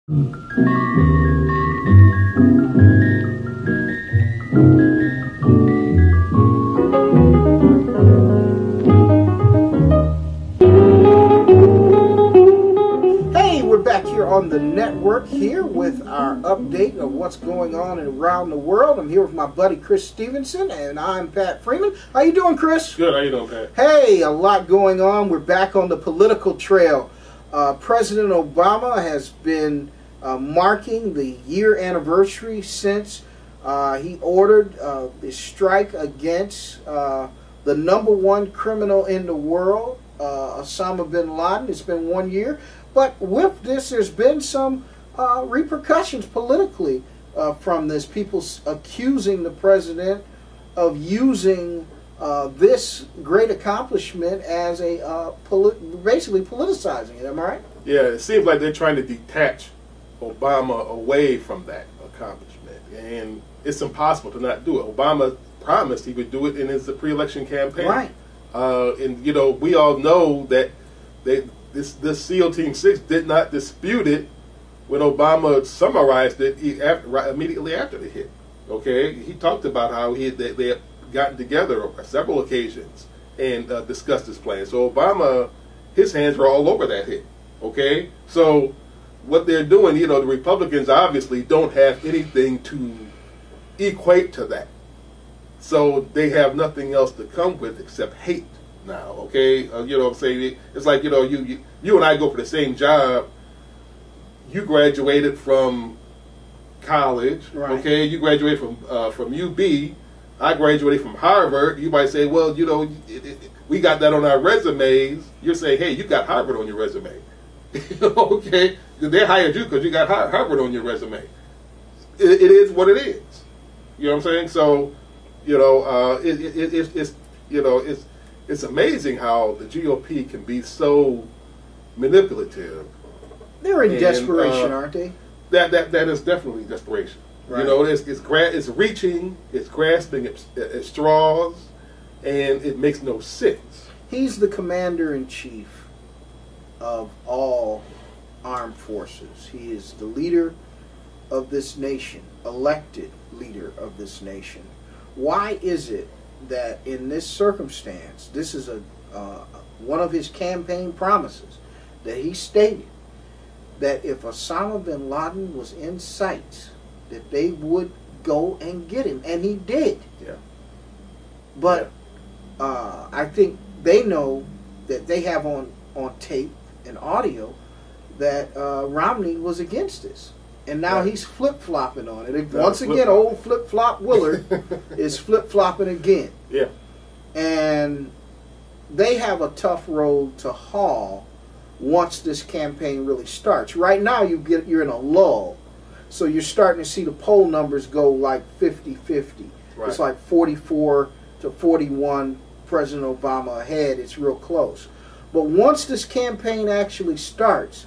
On the network here with our update of what's going on around the world. I'm here with my buddy Chris Stevenson, and I'm Pat Freeman. How you doing, Chris? Good. How you doing, Pat? Hey, a lot going on. We're back on the political trail. President Obama has been marking the year anniversary since he ordered the strike against the #1 criminal in the world, Osama bin Laden. It's been 1 year. But with this, there's been some repercussions politically from this. People accusing the president of using this great accomplishment as a basically politicizing it. Am I right? Yeah, it seems like they're trying to detach Obama away from that accomplishment, and it's impossible to not do it. Obama promised he would do it in his pre-election campaign, right? And you know, we all know that this SEAL Team 6 did not dispute it when Obama summarized it immediately after the hit. Okay, he talked about how they had gotten together on several occasions and discussed his plan. So Obama, his hands were all over that hit. Okay, so what they're doing, you know, the Republicans obviously don't have anything to equate to that, so they have nothing else to come with except hate now. Okay, you know what I'm saying? It's like, you know, you and I go for the same job. You graduated from college, right? Okay, you graduated from UB. I graduated from Harvard. You might say, well, you know, we got that on our resumes. You're saying, hey, you got Harvard on your resume. Okay, they hired you because you got Harvard on your resume. It is what it is. You know what I'm saying? So, you know, it's you know, it's amazing how the GOP can be so manipulative. They're in desperation, aren't they? That is definitely desperation. Right. You know, it's reaching, it's grasping at straws, and it makes no sense. He's the commander-in-chief of all armed forces. He is the leader of this nation, elected leader of this nation. Why is it that in this circumstance, this is one of his campaign promises that he stated that if Osama bin Laden was in sight, that they would go and get him, and he did. Yeah. But I think they know that they have on tape and audio that Romney was against this. And now he's flip-flopping on it. Once again, old flip-flop Willard is flip-flopping again. Yeah. And they have a tough road to haul once this campaign really starts. Right now, you're in a lull. So you're starting to see the poll numbers go like 50-50. Right. It's like 44 to 41, President Obama ahead. It's real close. But once this campaign actually starts,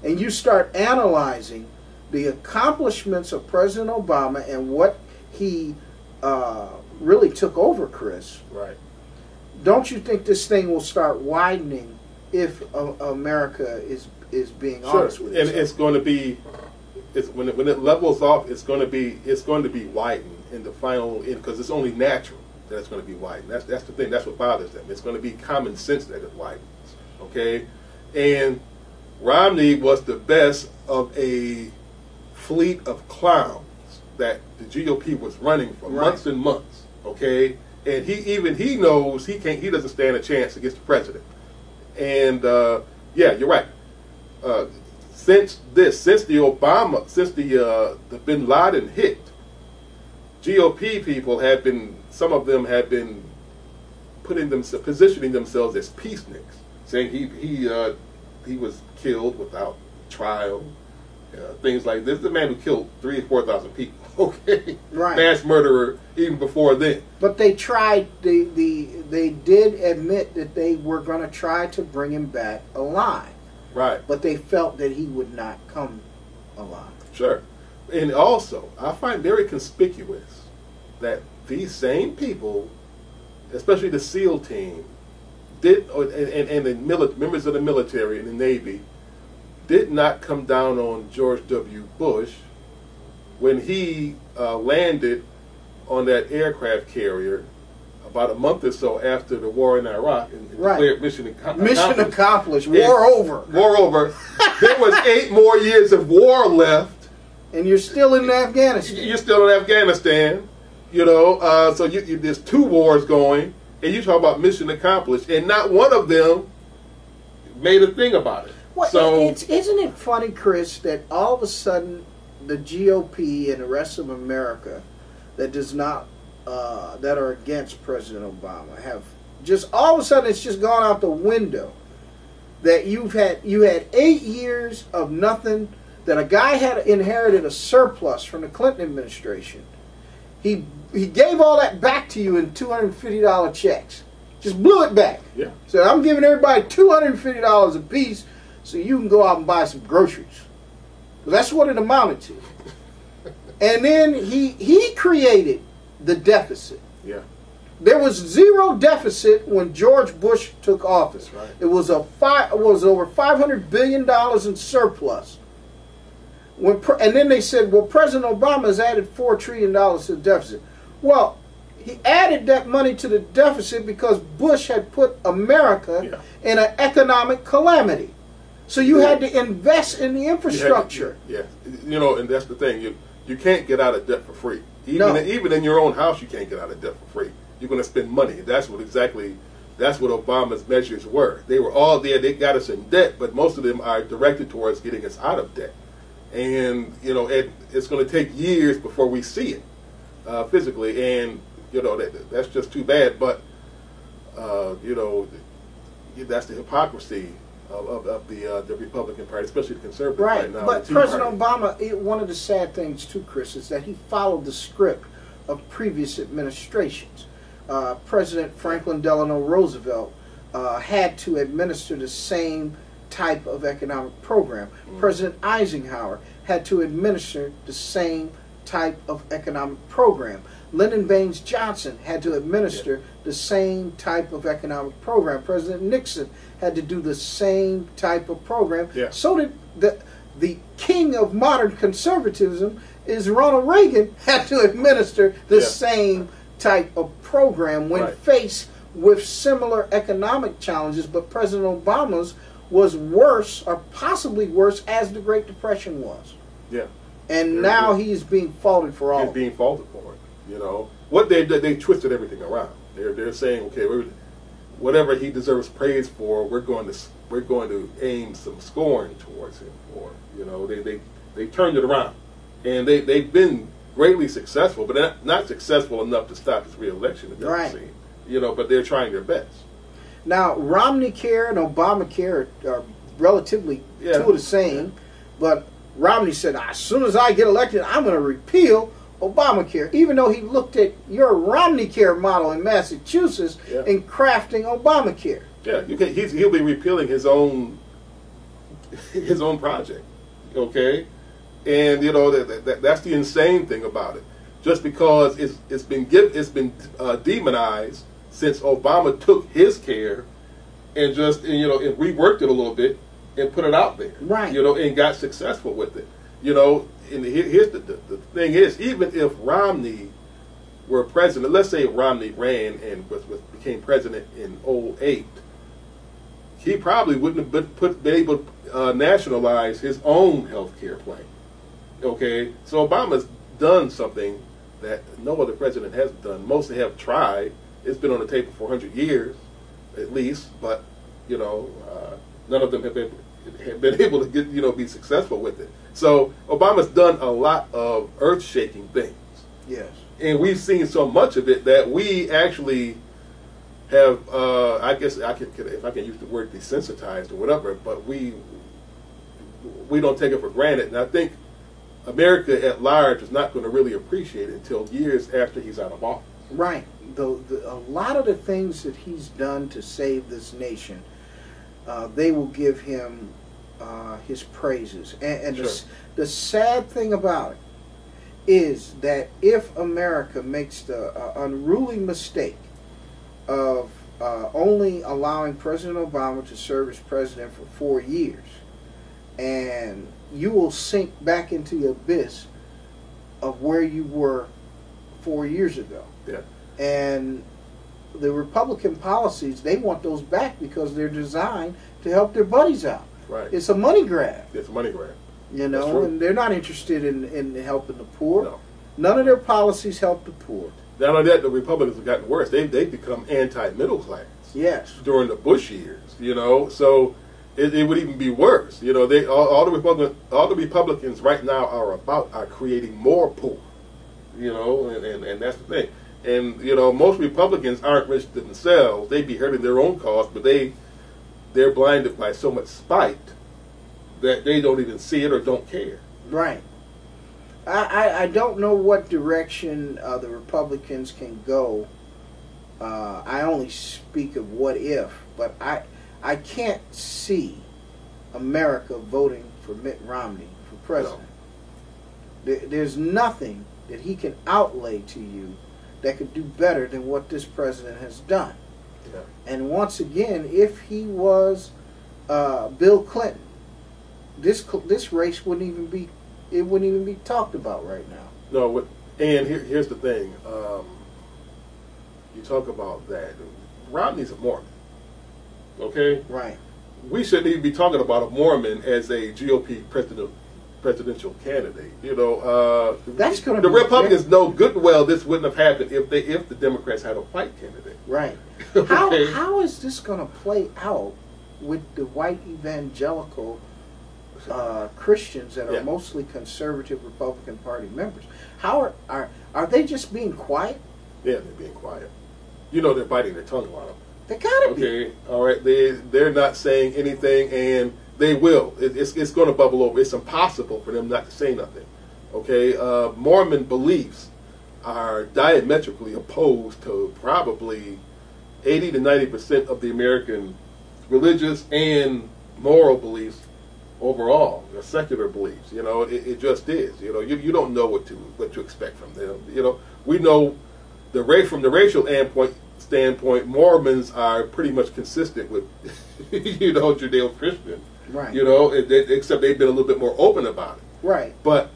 and you start analyzing the accomplishments of President Obama and what he really took over, Chris. Right. Don't you think this thing will start widening if America is being honest with itself? And it's going to be, when it levels off, it's going to be widened in the final end, because it's only natural that it's going to be widened. That's the thing. That's what bothers them. It's going to be common sense that it widens. Okay, and Romney was the best of a fleet of clowns that the GOP was running for months and months. Okay, and he knows he doesn't stand a chance against the president. And yeah, you're right. Since the bin Laden hit, GOP people some of them have been positioning themselves as peaceniks, saying he was killed without trial. Things like this. This is the man who killed 3,000 or 4,000 people. Okay, right. Mass murderer even before then. But they tried. They did admit that they were going to try to bring him back alive. Right. But they felt that he would not come alive. Sure. And also, I find very conspicuous that these same people, especially the SEAL team, and the members of the military and the Navy, did not come down on George W. Bush when he landed on that aircraft carrier about a month or so after the war in Iraq and declared mission accomplished. Mission accomplished. War over. War over. There was 8 more years of war left. And you're still in Afghanistan. You're still in Afghanistan. You know, so there's 2 wars going, and you talk about mission accomplished, and not one of them made a thing about it. Well, so isn't it funny, Chris, that all of a sudden the GOP and the rest of America that does not that are against President Obama have just all of a sudden it's just gone out the window that you had 8 years of nothing, that a guy had inherited a surplus from the Clinton administration. He gave all that back to you in $250 checks. Just blew it back. Yeah. Said, I'm giving everybody $250 a piece so you can go out and buy some groceries. That's what it amounted to. And then he created the deficit. Yeah. There was 0 deficit when George Bush took office. That's right. It was over $500 billion in surplus. And then they said, well, President Obama has added $4 trillion to the deficit. Well, he added that money to the deficit because Bush had put America in an economic calamity. So you had to invest in the infrastructure. Yeah. You know, and that's the thing. You can't get out of debt for free. Even in your own house, you can't get out of debt for free. You're going to spend money. That's what Obama's measures were. They were all there. They got us in debt, but most of them are directed towards getting us out of debt. And, you know, it's going to take years before we see it physically. And, you know, that's just too bad. But, you know, that's the hypocrisy of the Republican Party, especially the conservative right now. But President Obama, one of the sad things too, Chris, is that he followed the script of previous administrations. President Franklin Delano Roosevelt had to administer the same type of economic program. President Eisenhower had to administer the same type of economic program. Lyndon Baines Johnson had to administer the same type of economic program. President Nixon had to do the same type of program. So did the king of modern conservatism is Ronald Reagan had to administer the same type of program when faced with similar economic challenges. But President Obama's was worse, or possibly worse, as the Great Depression was. Yeah. And now he's being faulted for all. He's being faulted for it. You know what they did? They twisted everything around. They're saying, okay, whatever he deserves praise for, we're going to aim some scorn towards him for. You know, they turned it around, and they've been greatly successful, but not successful enough to stop his reelection. It doesn't seem. You know, but they're trying their best. Now, Romneycare and Obamacare are relatively two of the same, but Romney said, as soon as I get elected, I'm going to repeal Obamacare, even though he looked at your Romneycare model in Massachusetts in crafting Obamacare. Yeah, he'll be repealing his own project, okay? And you know that's the insane thing about it. Just because it's been demonized since Obama took his care and reworked it a little bit and put it out there, you know, and got successful with it, you know. And here's the thing is, even if Romney were president, let's say Romney ran and became president in 2008, he probably wouldn't have been able to nationalize his own health care plan. Okay, so Obama's done something that no other president has done. Most have tried. It's been on the table for 100 years, at least, but you know, none of them have been able to be successful with it. So Obama's done a lot of earth-shaking things. Yes, and we've seen so much of it that we actually have. I guess if I can use the word desensitized or whatever, but we don't take it for granted, and I think America at large is not going to really appreciate it until years after he's out of office. Right. A lot of the things that he's done to save this nation, they will give him his praises. And the sad thing about it is that if America makes the unruly mistake of only allowing President Obama to serve as president for 4 years, and you will sink back into the abyss of where you were 4 years ago. Yeah. And the Republican policies, they want those back because they're designed to help their buddies out. Right. It's a money grab. It's a money grab. You know, and they're not interested in helping the poor. No. None of their policies help the poor. Not only that, the Republicans have gotten worse. They've become anti-middle class. Yes. During the Bush years, you know, so it would even be worse. You know, all the Republicans right now are creating more poor. You know, and that's the thing. And you know, most Republicans aren't rich themselves. They be hurting their own cause, but they're blinded by so much spite that they don't even see it or don't care. Right. I don't know what direction the Republicans can go. I only speak of what if, but I can't see America voting for Mitt Romney for president. No. There's nothing that he can outlay to you that could do better than what this president has done. Yeah. And once again, if he was Bill Clinton, this race wouldn't even be talked about right now. No, and here's the thing. You talk about that. Romney's a Mormon. Okay? Right. We shouldn't even be talking about a Mormon as a GOP presidential candidate. You know, that's going to the Republicans know good and well this wouldn't have happened if the Democrats had a white candidate. Right. Okay. How is this going to play out with the white evangelical Christians that are mostly conservative Republican Party members? How are they just being quiet? Yeah, they're being quiet. You know, they're biting their tongue a lot of them. They gotta be. Okay, all right. They're not saying anything, and they will. It's going to bubble over. It's impossible for them not to say nothing. Okay, Mormon beliefs are diametrically opposed to probably 80 to 90% of the American religious and moral beliefs overall, secular beliefs. You know, it just is. You know, you don't know what to expect from them. You know, we know from the racial standpoint, Mormons are pretty much consistent with, you know, Judeo-Christian. Right. You know, except they've been a little bit more open about it. Right. But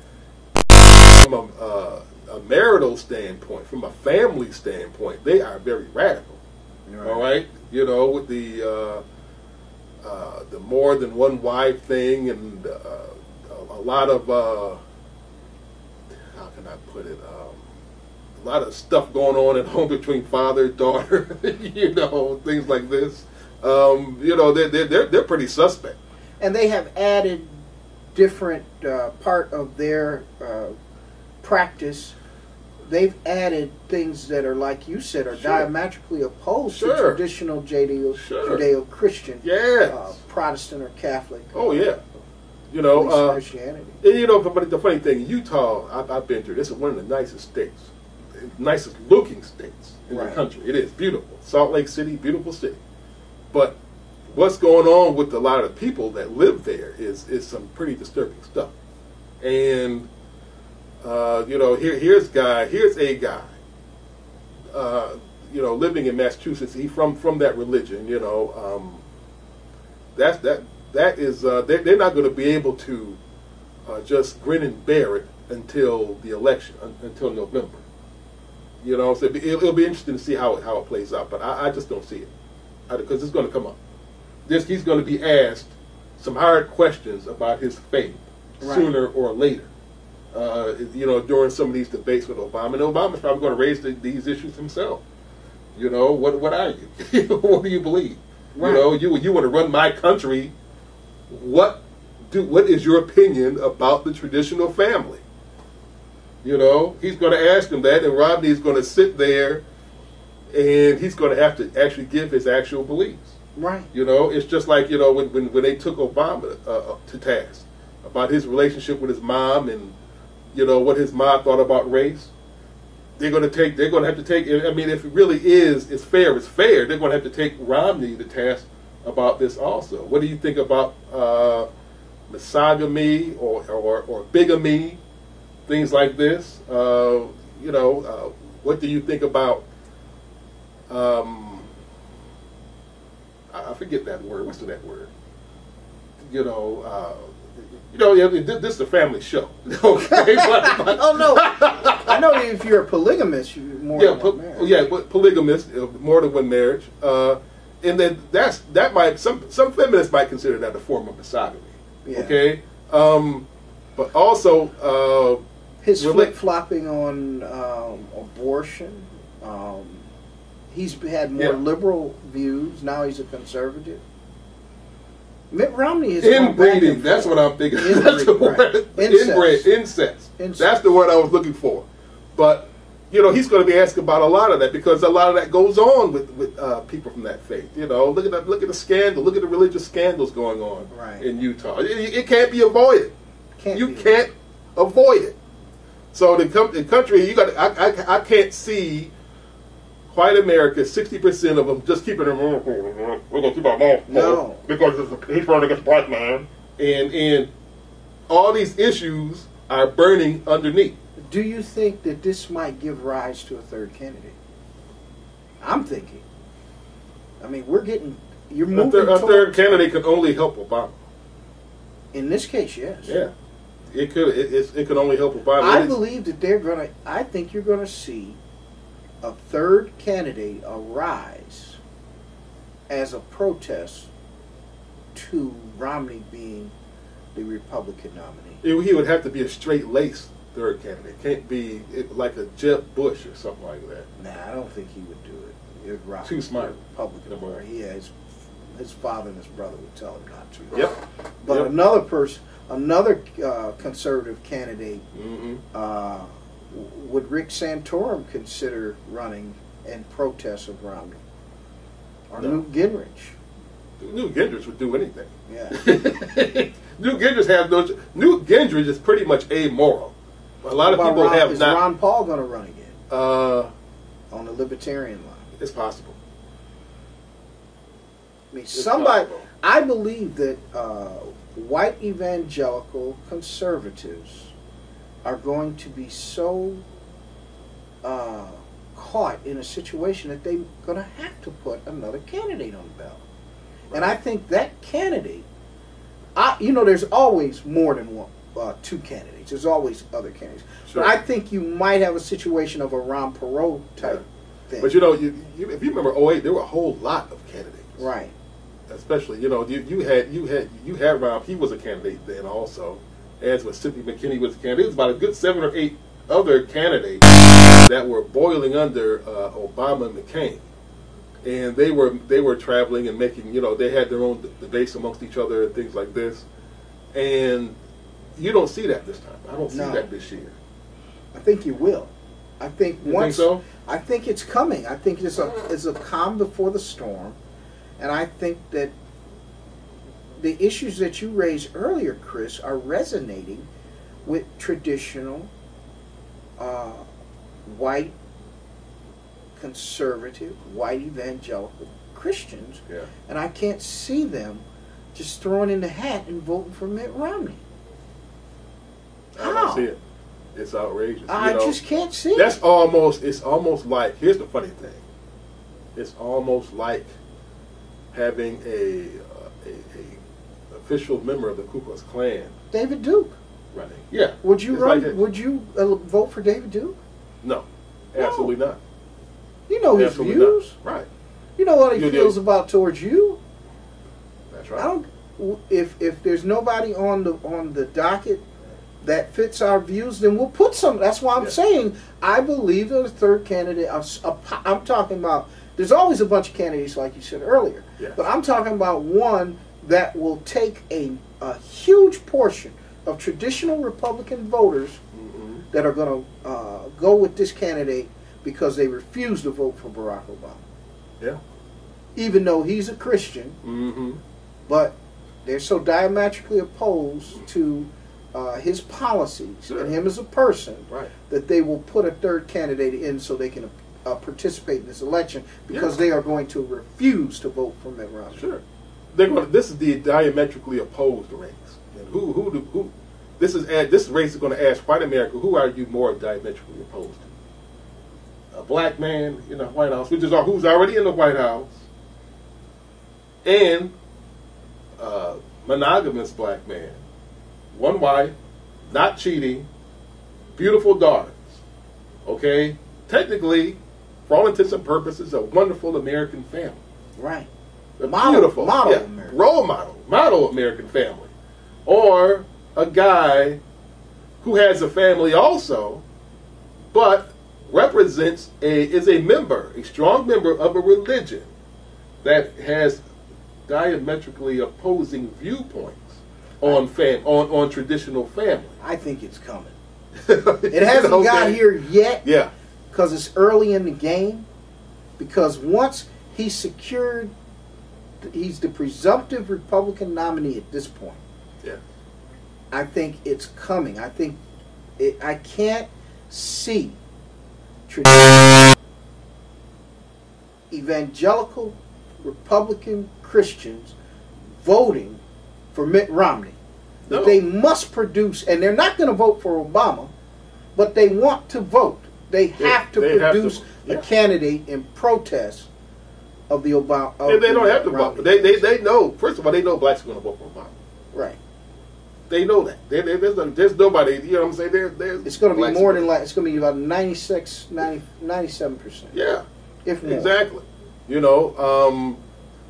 from a marital standpoint, from a family standpoint, they are very radical. Right. All right. You know, with the more than one wife thing, and a lot of how can I put it? A lot of stuff going on at home between father and daughter. You know, things like this. You know, they're pretty suspect. And they have added different part of their practice. They've added things that are, like you said, are diametrically opposed to traditional Judeo-Christian, Protestant or Catholic. Oh yeah, you know, Christianity. And you know, but the funny thing, Utah, I've been through. This is one of the nicest states, nicest looking states in the country. It is beautiful. Salt Lake City, beautiful city. But what's going on with a lot of the people that live there is some pretty disturbing stuff. And you know, here's a guy, you know, living in Massachusetts. He from that religion. You know, that is they're not going to be able to just grin and bear it until the election, until November. You know, so it'll be interesting to see how it plays out. But I just don't see it, because it's going to come up. He's going to be asked some hard questions about his faith sooner or later. You know, during some of these debates with Obama, and Obama's probably going to raise these issues himself. You know, what are you? What do you believe? Right. You know, you want to run my country. What is your opinion about the traditional family? You know, he's going to ask him that, and Romney's going to sit there, and he's going to have to actually give his actual beliefs. Right. You know, it's just like, you know, when they took Obama to task about his relationship with his mom, and you know what his mom thought about race. They're going to have to take. I mean, if it really it's fair. They're going to have to take Romney to task about this also. What do you think about misogyny or bigamy, things like this? You know, what do you think about? I forget that word. What's that word? You know, You know, this is a family show, okay? But oh no, I know if you're a polygamist, you're more than one marriage. But polygamist, more than one marriage, and then that might some feminists might consider that a form of misogyny, okay? But also his flip-flopping on abortion. He's had more liberal views. Now he's a conservative. Mitt Romney is inbreeding. That's what I'm thinking. That's the word. Incest. That's the word I was looking for. But you know, he's going to be asking about a lot of that because a lot of that goes on with people from that faith. You know, look at the scandal. Look at the religious scandals going on in Utah. It can't be avoided. You can't avoid it. So the country, you got. I can't see white America, 60% of them just keeping their mouth. We're gonna keep our mouth closed because he's running against black man, and all these issues are burning underneath. Do you think that this might give rise to a third candidate? I'm thinking. I mean, you're moving. A third candidate could only help Obama. In this case, yes. Yeah, it could. It could only help Obama. I believe that I think you're gonna see a third candidate arise as a protest to Romney being the Republican nominee. He would have to be a straight-laced third candidate. Can't be like a Jeb Bush or something like that. Nah, I don't think he would do it. It would rock too smart. Republican party. He has his father and his brother would tell him not to. Yep. But another person, another conservative candidate. Would Rick Santorum consider running in protest of Romney? Or Newt Gingrich? Newt Gingrich would do anything. Yeah. Newt Gingrich is pretty much amoral. A lot of people have is not. Is Ron Paul going to run again? On the libertarian line? It's possible. I mean, I believe that white evangelical conservatives are going to be so caught in a situation that they're going to have to put another candidate on the ballot. Right. And I think that candidate, there's always more than two candidates. There's always other candidates. Sure. But I think you might have a situation of a Ron Perot type thing. But if you remember 2008, there were a whole lot of candidates. Right. Especially, you had Ron. He was a candidate then also. As was Cynthia McKinney was a candidate. There was about a good 7 or 8 other candidates that were boiling under Obama and McCain, and they were traveling and making, they had their own debates amongst each other and things like this, and you don't see that this time. I don't see that this year. I think you will. I think you think so? I think it's coming. I think it's a calm before the storm, and I think that the issues that you raised earlier, Chris, are resonating with traditional white conservative, white evangelical Christians, and I can't see them just throwing in the hat and voting for Mitt Romney. I don't see it. It's outrageous. I just can't see it. It's almost like, here's the funny thing. It's almost like having a official member of the Ku Klux Klan, David Duke, running. Yeah. Would you run? Would you vote for David Duke? No, absolutely not. You know his views, right? You know what he feels about towards you. That's right. I don't. If there's nobody on the docket that fits our views, then we'll put some. That's why I'm saying I believe there's a third candidate. I'm talking about. There's always a bunch of candidates, like you said earlier, but I'm talking about one that will take a huge portion of traditional Republican voters that are going to go with this candidate because they refuse to vote for Barack Obama. Yeah. Even though he's a Christian, but they're so diametrically opposed to his policies and him as a person that they will put a third candidate in so they can participate in this election because they are going to refuse to vote for Mitt Romney. Sure. This is the diametrically opposed race. And who this race is going to ask white America, who are you more diametrically opposed to? A black man in the White House, who's already in the White House, and a monogamous black man one wife, not cheating, beautiful daughters. Okay? Technically, for all intents and purposes, a wonderful American family. Right. A beautiful American. role model American family. Or a guy who has a family also, but is a strong member of a religion that has diametrically opposing viewpoints on traditional family. I think it's coming. It hasn't got here yet. Yeah. Because it's early in the game. Because once he's secured, he's the presumptive Republican nominee at this point. Yeah. I think it's coming. I can't see evangelical Republican Christians voting for Mitt Romney. No. They must produce, and they're not going to vote for Obama, but they want to vote. They have to produce a candidate in protest of the Obama. And they don't have to vote. They know, first of all, they know blacks are going to vote for Obama. Right. They know that. There's nobody, you know what I'm saying? It's going to be more than, it's going to be about 97%. Yeah. If more. Exactly. You know,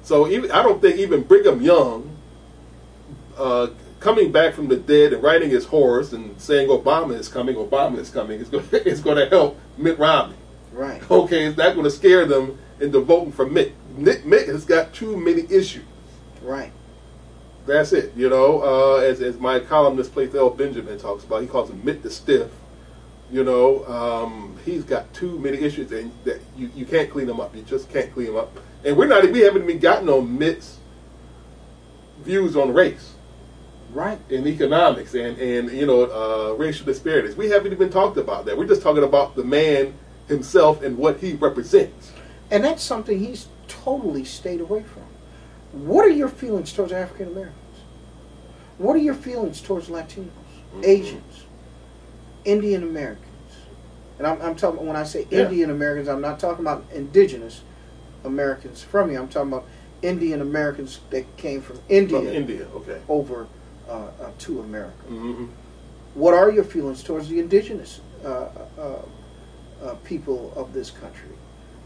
so I don't think even Brigham Young, coming back from the dead and riding his horse and saying Obama is coming, is going to help Mitt Romney. Right. Okay, it's not going to scare them into voting for Mitt. Mitt has got too many issues. Right. That's it. You know, as my columnist Playthel Benjamin talks about, he calls him Mitt the Stiff. You know, he's got too many issues, and that you can't clean them up. You just can't clean them up. And we haven't even gotten on Mitt's views on race. Right. In economics and you know, racial disparities. We haven't even talked about that. We're just talking about the man himself and what he represents. And that's something he's totally stayed away from. What are your feelings towards African Americans? What are your feelings towards Latinos, Asians, Indian Americans? And I'm talking, when I say Indian Americans, I'm not talking about indigenous Americans from here. I'm talking about Indian Americans that came from India. From India, okay. Over to America. Mm-hmm. What are your feelings towards the indigenous people of this country?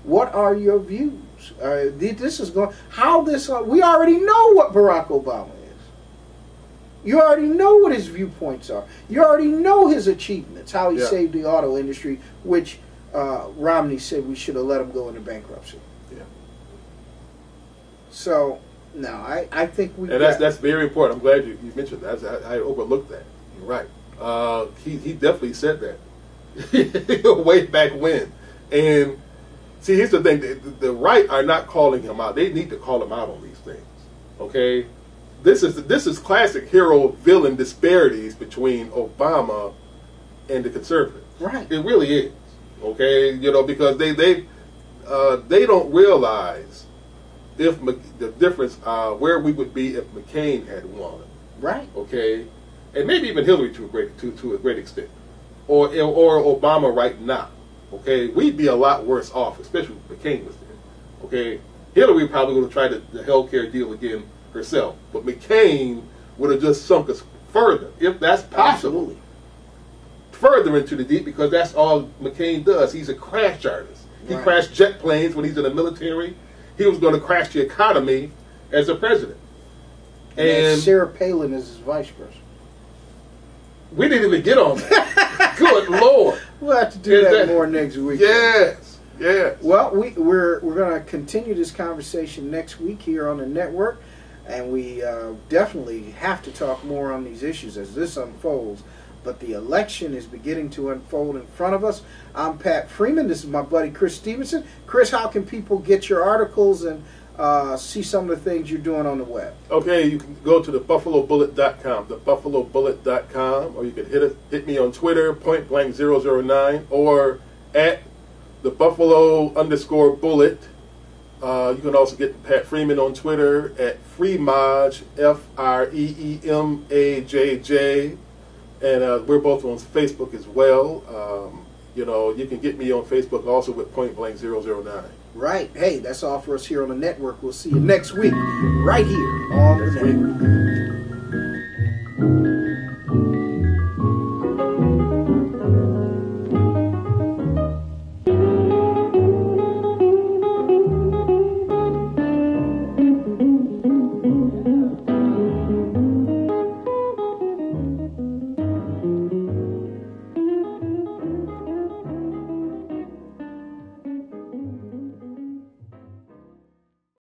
What are your views? This is going. We already know what Barack Obama is. You already know what his viewpoints are. You already know his achievements. How he saved the auto industry, which Romney said we should have let him go into bankruptcy. Yeah. So. No, I think we. And that's very important. I'm glad you mentioned that. I overlooked that. You're right. He definitely said that way back when. And see, here's the thing: the right are not calling him out. They need to call him out on these things. Okay, this is classic hero villain disparities between Obama and the conservatives. Right. It really is. Okay, you know, because they don't realize the difference where we would be if McCain had won. Right. Okay. And maybe even Hillary to a great extent, or Obama right now. Okay, we'd be a lot worse off, especially if McCain was there. Okay, Hillary probably would have tried the health care deal again herself, but McCain would have just sunk us further, if that's possible. Absolutely. Further into the deep, because that's all McCain does. He's a crash artist. He crashed jet planes when he's in the military. He was going to crash the economy as a president. And Sarah Palin is his vice president. We didn't even get on that. Good Lord. We'll have to do that more next week. Yes. Yes. Well, we're going to continue this conversation next week here on the network, and we definitely have to talk more on these issues as this unfolds. But the election is beginning to unfold in front of us. I'm Pat Freeman. This is my buddy Chris Stevenson. Chris, how can people get your articles and see some of the things you're doing on the web? Okay, you can go to thebuffalobullet.com, thebuffalobullet.com, or you can hit me on Twitter, pointblank009, or at thebuffalo_bullet. You can also get Pat Freeman on Twitter at Freemaj, FREEMAJJ. And we're both on Facebook as well. You know, you can get me on Facebook also with pointblank009. Right. Hey, that's all for us here on the network. We'll see you next week, right here on the network.